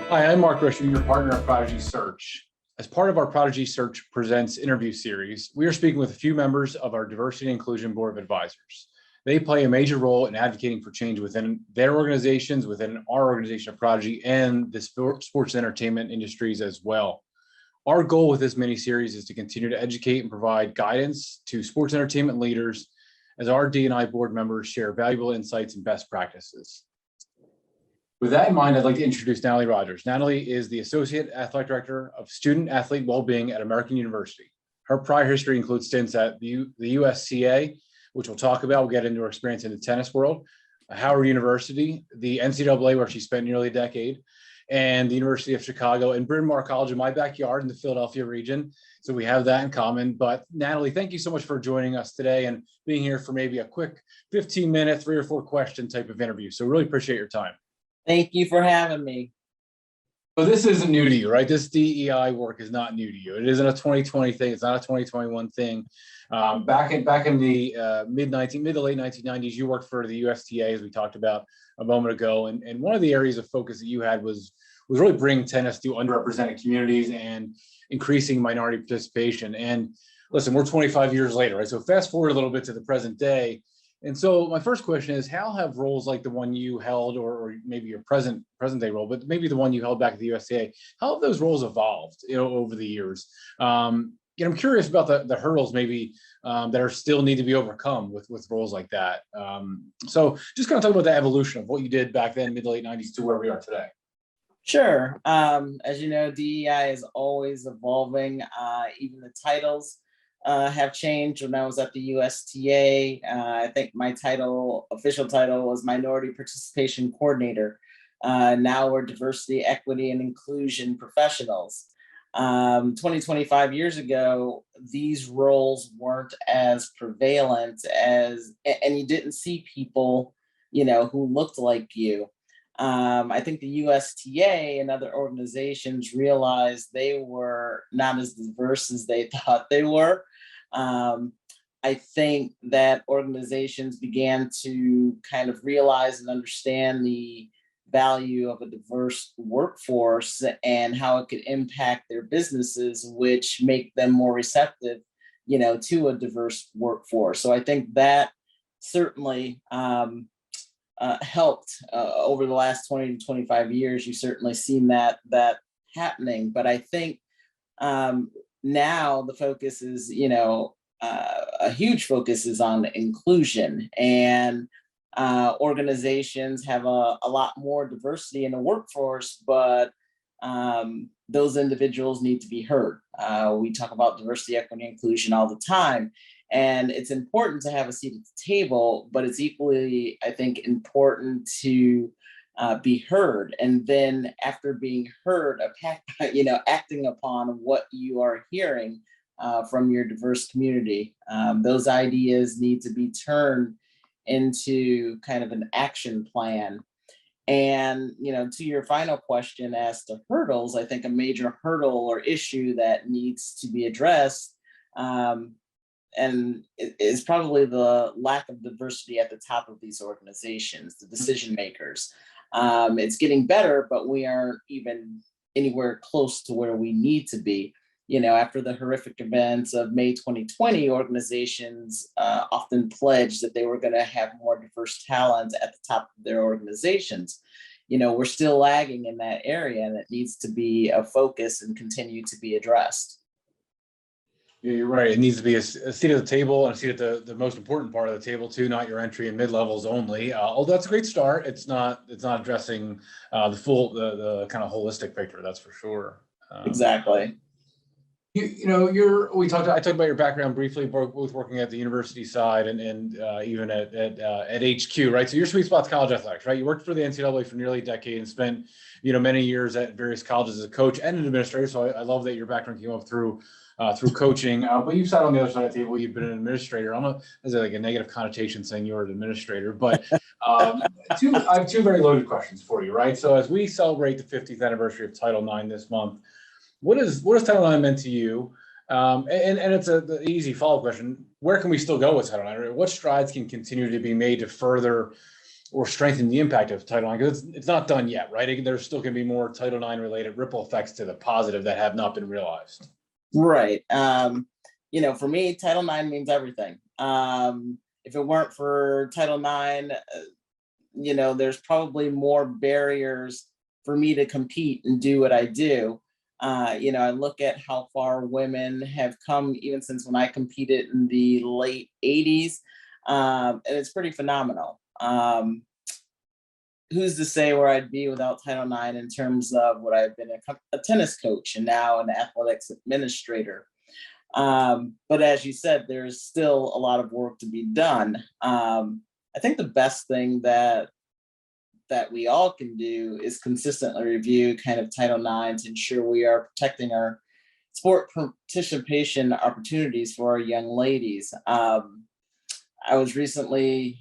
Hi, I'm Mark Risher, your partner at Prodigy Search. As part of our Prodigy Search Presents interview series, we are speaking with a few members of our Diversity and Inclusion Board of Advisors. They play a major role in advocating for change within their organizations, within our organization of Prodigy, and the sports and entertainment industries as well. Our goal with this mini-series is to continue to educate and provide guidance to sports entertainment leaders as our D&I board members share valuable insights and best practices. With that in mind, I'd like to introduce Natalie Rogers. Natalie is the Associate Athletic Director of Student Athlete Wellbeing at American University. Her prior history includes stints at the USTA, which we'll talk about. We'll get into her experience in the tennis world, Howard University, the NCAA, where she spent nearly a decade, and the University of Chicago, and Bryn Mawr College in my backyard in the Philadelphia region. So we have that in common. But Natalie, thank you so much for joining us today and being here for maybe a quick 15-minute, 3 or 4 question type of interview. So really appreciate your time. Thank you for having me. So this isn't new to you, right? This DEI work is not new to you. It isn't a 2020 thing. It's not a 2021 thing. Back in the mid to late 1990s, you worked for the USTA, as we talked about a moment ago. And one of the areas of focus that you had was really bringing tennis to underrepresented communities and increasing minority participation. And listen, we're 25 years later, right? So fast forward a little bit to the present day. And so my first question is, how have roles like the one you held, or maybe your present day role, but maybe the one you held back at the USTA, how have those roles evolved, over the years? I'm curious about the hurdles maybe that are still need to be overcome with roles like that. So just kind of talk about the evolution of what you did back then, mid to late 90s, to where we are today. Sure. As you know, DEI is always evolving. Even the titles have changed. When I was at the USTA, I think my official title was Minority Participation Coordinator. Now we're Diversity, Equity, and Inclusion Professionals. 25 years ago, these roles weren't as prevalent and you didn't see people, who looked like you. I think the USTA and other organizations realized they were not as diverse as they thought they were. I think that organizations began to kind of realize and understand the value of a diverse workforce and how it could impact their businesses, which make them more receptive, to a diverse workforce. So I think that certainly helped over the last 20 to 25 years. You've certainly seen that happening. But I think now the focus is, a huge focus is on inclusion, and organizations have a lot more diversity in the workforce, but those individuals need to be heard. We talk about diversity, equity, inclusion all the time, and it's important to have a seat at the table, but it's equally, I think, important to be heard. And then after being heard, acting upon what you are hearing from your diverse community. Those ideas need to be turned into kind of an action plan. And, to your final question as to hurdles, I think a major hurdle or issue that needs to be addressed and is probably the lack of diversity at the top of these organizations, the decision makers. It's getting better, but we aren't even anywhere close to where we need to be. After the horrific events of May 2020, organizations often pledged that they were going to have more diverse talent at the top of their organizations. We're still lagging in that area, and it needs to be a focus and continue to be addressed. Yeah, you're right. It needs to be a seat at the table, and a seat at the most important part of the table too, not your entry and mid levels only. Although that's a great start, it's not addressing the full the kind of holistic picture. That's for sure. Exactly. I talked about your background briefly, both working at the university side and even at HQ, right? So your sweet spot's college athletics, right? You worked for the NCAA for nearly a decade and spent, many years at various colleges as a coach and an administrator. So I love that your background came up through coaching, but you've sat on the other side of the table. You've been an administrator. I don't know, there's like a negative connotation saying you're an administrator, but I have 2 very loaded questions for you, right? So as we celebrate the 50th anniversary of Title IX this month, what does Title IX meant to you? And it's the easy follow-up question. Where can we still go with Title IX? What strides can continue to be made to further or strengthen the impact of Title IX? Because it's not done yet, right? There's still going to be more Title IX related ripple effects to the positive that have not been realized. Right. For me, Title IX means everything. If it weren't for Title IX, there's probably more barriers for me to compete and do what I do. I look at how far women have come even since when I competed in the late 80s, and it's pretty phenomenal. Who's to say where I'd be without Title IX in terms of what I've been a tennis coach and now an athletics administrator. But as you said, there's still a lot of work to be done. I think the best thing that we all can do is consistently review kind of Title IX to ensure we are protecting our sport participation opportunities for our young ladies. I was recently,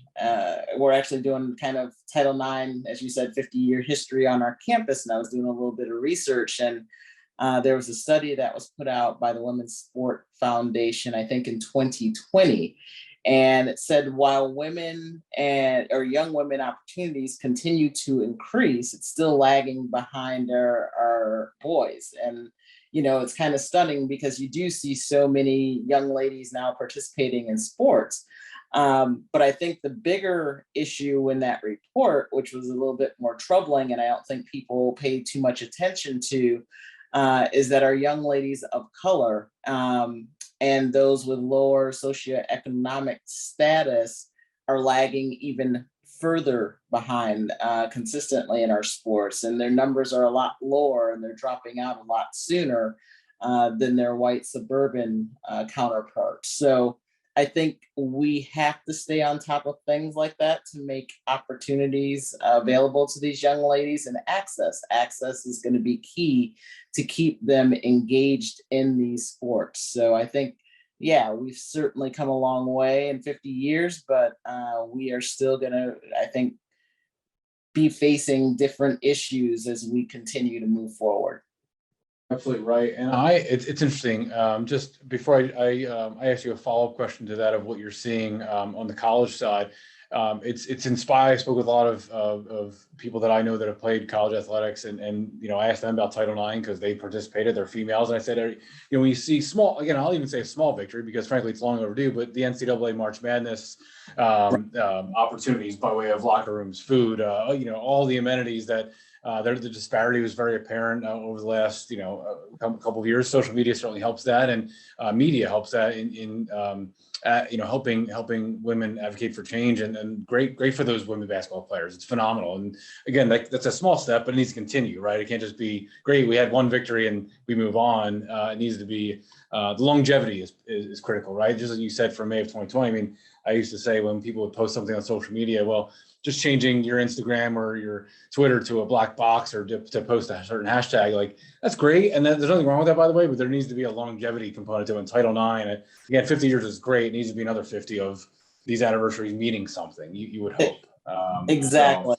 we're actually doing kind of Title IX, as you said, 50-year history on our campus, and I was doing a little bit of research, and there was a study that was put out by the Women's Sport Foundation, I think in 2020, and it said while women or young women opportunities continue to increase, it's still lagging behind our boys. And it's kind of stunning because you do see so many young ladies now participating in sports. But I think the bigger issue in that report, which was a little bit more troubling, and I don't think people paid too much attention to, is that our young ladies of color and those with lower socioeconomic status are lagging even further behind consistently in our sports. And their numbers are a lot lower and they're dropping out a lot sooner than their white suburban counterparts. So I think we have to stay on top of things like that to make opportunities available to these young ladies, and access. Access is going to be key to keep them engaged in these sports. So I think, we've certainly come a long way in 50 years, but we are still going to, I think, be facing different issues as we continue to move forward. Absolutely right. And it's interesting. Just before I ask you a follow-up question to that of what you're seeing on the college side, it's inspired. I spoke with a lot of people that I know that have played college athletics, and I asked them about Title IX because they participated. They're females, and I said, when you see small, again, I'll even say a small victory because frankly it's long overdue, but the NCAA March Madness opportunities by way of locker rooms, food, all the amenities that. The disparity was very apparent over the last, couple of years. Social media certainly helps that, and media helps that in helping women advocate for change, and great for those women basketball players. It's phenomenal, and again, that's a small step, but it needs to continue, right? It can't just be great. We had one victory and we move on. It needs to be the longevity is critical, right? Just as you said for May of 2020. I mean, I used to say when people would post something on social media, well, just changing your Instagram or your Twitter to a black box or to post a certain hashtag, like that's great. And then there's nothing wrong with that, by the way, but there needs to be a longevity component to it. In Title IX, again, 50 years is great. It needs to be another 50 of these anniversaries meaning something, you would hope. Exactly.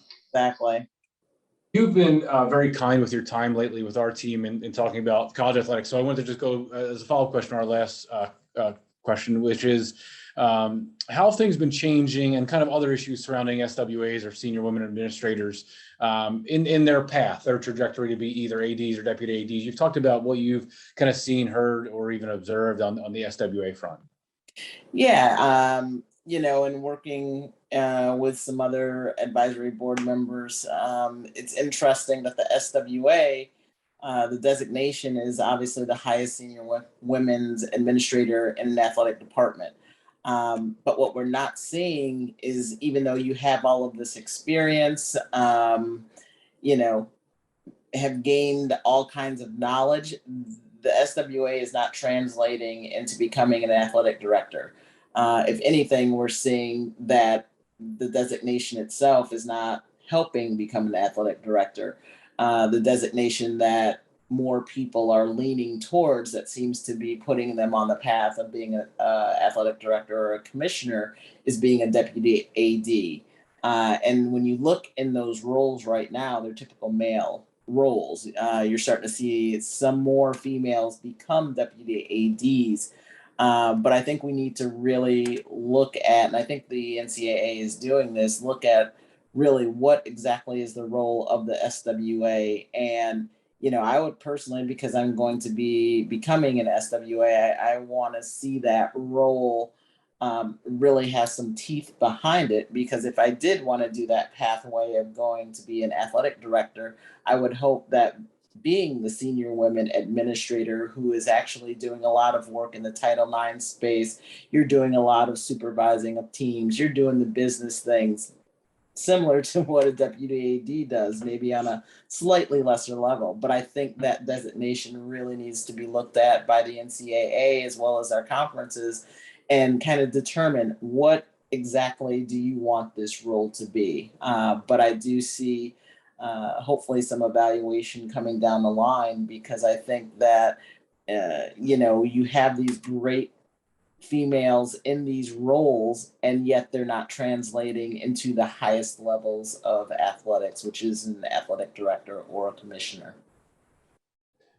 You've been very kind with your time lately with our team in talking about college athletics. So I wanted to just go as a follow-up question, our last question, which is, how have things been changing and kind of other issues surrounding SWAs or senior women administrators in their path, their trajectory to be either ADs or deputy ADs? You've talked about what you've kind of seen, heard, or even observed on the SWA front. Yeah, and working with some other advisory board members, it's interesting that the SWA, the designation is obviously the highest senior women's administrator in an athletic department. But what we're not seeing is, even though you have all of this experience, have gained all kinds of knowledge, the SWA is not translating into becoming an athletic director. If anything, we're seeing that the designation itself is not helping become an athletic director. The designation that more people are leaning towards, that seems to be putting them on the path of being an athletic director or a commissioner, is being a deputy AD. And when you look in those roles right now, they're typical male roles. You're starting to see some more females become deputy ADs. But I think we need to really look at, and I think the NCAA is doing this, look at really what exactly is the role of the SWA. And, I would personally, because I'm going to be becoming an SWA, I want to see that role really has some teeth behind it, because if I did want to do that pathway of going to be an athletic director, I would hope that being the senior women administrator who is actually doing a lot of work in the Title IX space, you're doing a lot of supervising of teams, you're doing the business things similar to what a deputy AD does, maybe on a slightly lesser level. But I think that designation really needs to be looked at by the NCAA as well as our conferences, and kind of determine what exactly do you want this role to be. But I do see hopefully some evaluation coming down the line, because I think that you have these great females in these roles, and yet they're not translating into the highest levels of athletics, which is an athletic director or a commissioner.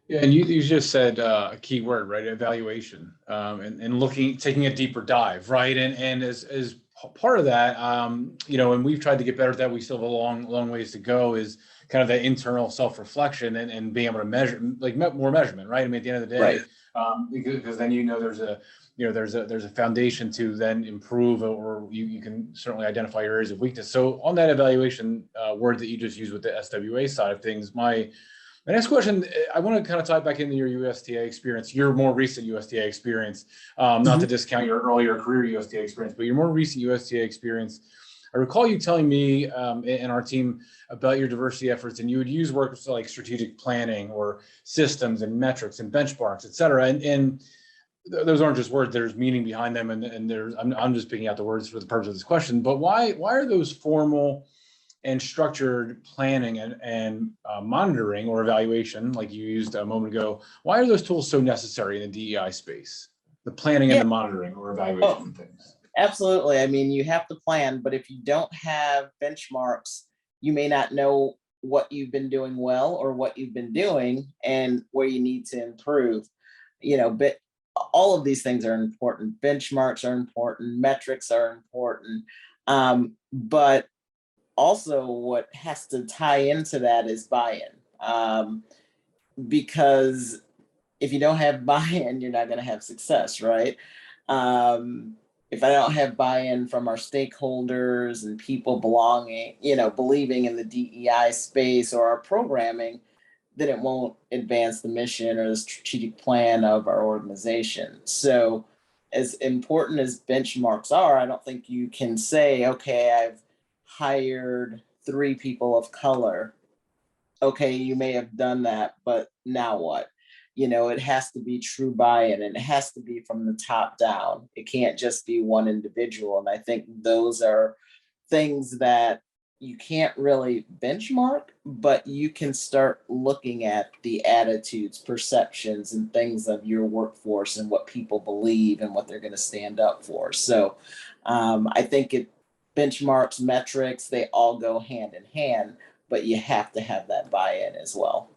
Yeah, and you just said a key word, right? Evaluation, and taking a deeper dive, right? And as part of that, and we've tried to get better at that. We still have a long ways to go. Is kind of that internal self-reflection and being able to measure, like more measurement, right? I mean, at the end of the day, Right. Because then there's a foundation to then improve, or you can certainly identify your areas of weakness. So on that evaluation word that you just used with the SWA side of things, my next question, I want to kind of tie it back into your USTA experience, your more recent USTA experience, not to discount your earlier career USTA experience, but your more recent USTA experience. I recall you telling me and our team about your diversity efforts, and you would use words like strategic planning or systems and metrics and benchmarks, et cetera. And those aren't just words, there's meaning behind them. And I'm just picking out the words for the purpose of this question, but why are those formal and structured planning and monitoring or evaluation, like you used a moment ago, why are those tools so necessary in the DEI space? The planning and the monitoring or evaluation things. Absolutely. I mean, you have to plan, but if you don't have benchmarks, you may not know what you've been doing well or what you've been doing and where you need to improve. But all of these things are important. Benchmarks are important. Metrics are important. But also what has to tie into that is buy-in. Because if you don't have buy-in, you're not going to have success, right? If I don't have buy-in from our stakeholders and people believing in the DEI space or our programming, then it won't advance the mission or the strategic plan of our organization. So as important as benchmarks are, I don't think you can say, okay, I've hired 3 people of color. Okay, you may have done that, but now what? It has to be true buy-in, and it has to be from the top down. It can't just be one individual. And I think those are things that you can't really benchmark, but you can start looking at the attitudes, perceptions, and things of your workforce and what people believe and what they're going to stand up for. So I think benchmarks, metrics, they all go hand in hand, but you have to have that buy-in as well.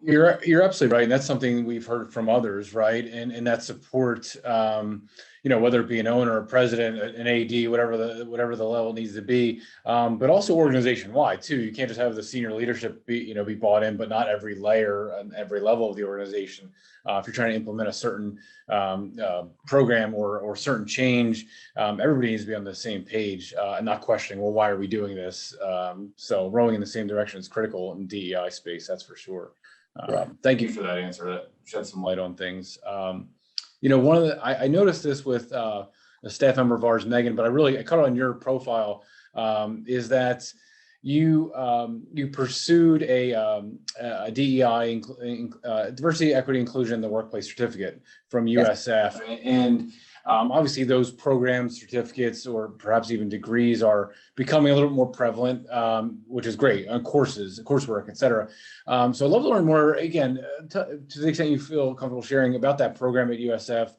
You're absolutely right, and that's something we've heard from others, right? And that support, whether it be an owner, a president, an AD, whatever the level needs to be, but also organization wide too. You can't just have the senior leadership be bought in, but not every layer and every level of the organization. If you're trying to implement a certain program or certain change, everybody needs to be on the same page and not questioning, well, why are we doing this? So rowing in the same direction is critical in DEI space, that's for sure. Thank you for that answer. That shed some light on things. I noticed this with a staff member of ours, Megan, but I caught it on your profile, is that you pursued a DEI, diversity, equity, inclusion in the workplace certificate from USF, and obviously those programs, certificates, or perhaps even degrees are becoming a little bit more prevalent, which is great, on coursework, et cetera. So I'd love to learn more, again, to the extent you feel comfortable sharing about that program at USF,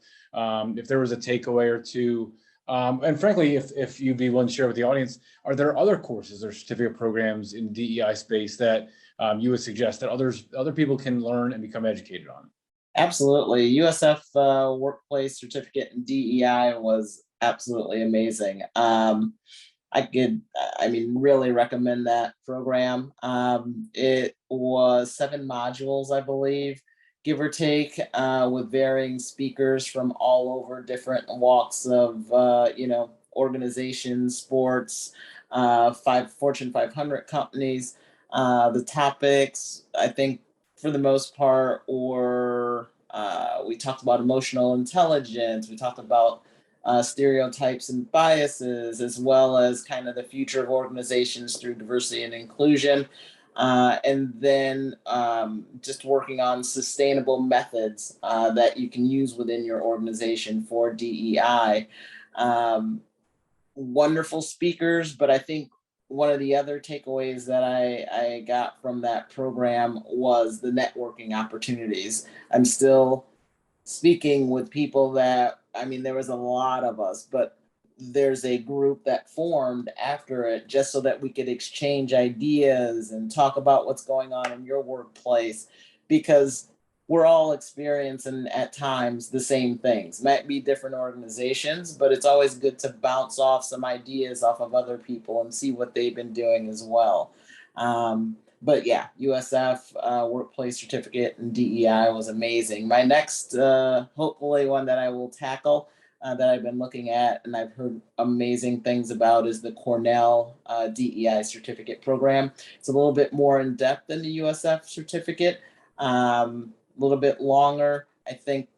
if there was a takeaway or two. And frankly, if you'd be willing to share with the audience, are there other courses or certificate programs in DEI space that you would suggest that other people can learn and become educated on? Absolutely. USF workplace certificate in DEI was absolutely amazing. I mean, really recommend that program. It was 7 modules, I believe, give or take, with varying speakers from all over different walks of, organizations, sports, Fortune 500 companies. The topics, I think, for the most part, or we talked about emotional intelligence. We talked about stereotypes and biases, as well as kind of the future of organizations through diversity and inclusion. And then just working on sustainable methods that you can use within your organization for DEI. Um, Wonderful speakers, but I think one of the other takeaways that I got from that program was the networking opportunities. I'm still speaking with people that, I mean, there was a lot of us, but there's a group that formed after it just so that we could exchange ideas and talk about what's going on in your workplace, because we're all experiencing at times the same things. Might be different organizations, but it's always good to bounce off some ideas off of other people and see what they've been doing as well. But yeah, USF workplace certificate and DEI was amazing. My next, hopefully one that I will tackle, that I've been looking at and I've heard amazing things about, is the Cornell DEI certificate program. It's a little bit more in depth than the USF certificate, a little bit longer. I think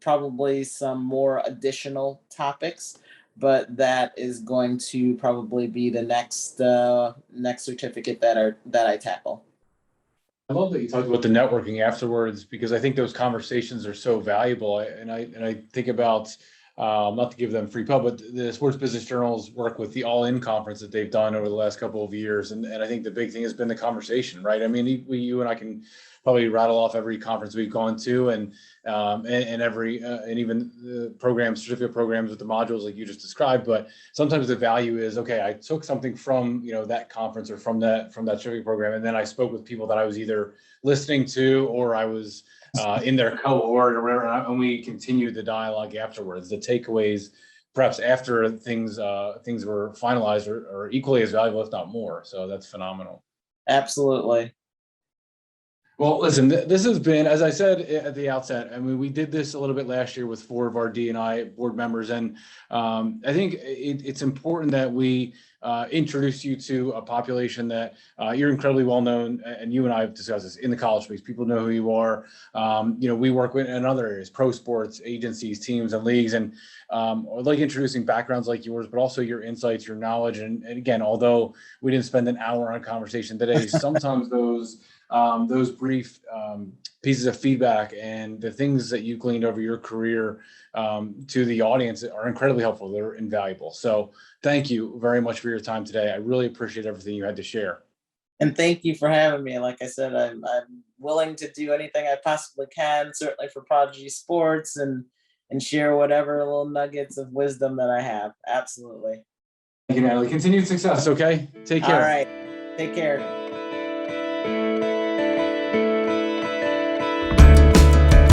probably some more additional topics, but that is going to probably be the next certificate that I tackle. I love that you talked about the networking afterwards, because I think those conversations are so valuable. And I think about, not to give them free pub, but the Sports Business Journal's work with the All In conference that they've done over the last couple of years. And I think the big thing has been the conversation, right? I mean, you and I can probably rattle off every conference we've gone to, and every and even the certificate programs with the modules like you just described. But sometimes the value is, okay, I took something from that conference or from that certificate program, and then I spoke with people that I was either listening to or I was in their cohort or whatever, and we continued the dialogue afterwards. The takeaways, perhaps after things were finalized, are equally as valuable, if not more. So that's phenomenal. Absolutely. Well, listen, this has been, as I said at the outset, I mean, we did this a little bit last year with 4 of our D&I board members. And I think it's important that we introduce you to a population that you're incredibly well known. And you and I have discussed this in the college space. People know who you are. We work with in other areas, pro sports, agencies, teams, and leagues. And I like introducing backgrounds like yours, but also your insights, your knowledge. And again, although we didn't spend an hour on conversation today, sometimes those brief pieces of feedback and the things that you gleaned over your career to the audience are incredibly helpful. They're invaluable. So thank you very much for your time today. I really appreciate everything you had to share. And thank you for having me. Like I said, I'm willing to do anything I possibly can, certainly for Prodigy Sports, and share whatever little nuggets of wisdom that I have. Absolutely. Thank you, Natalie. Continued success, okay? Take care. All right. Take care.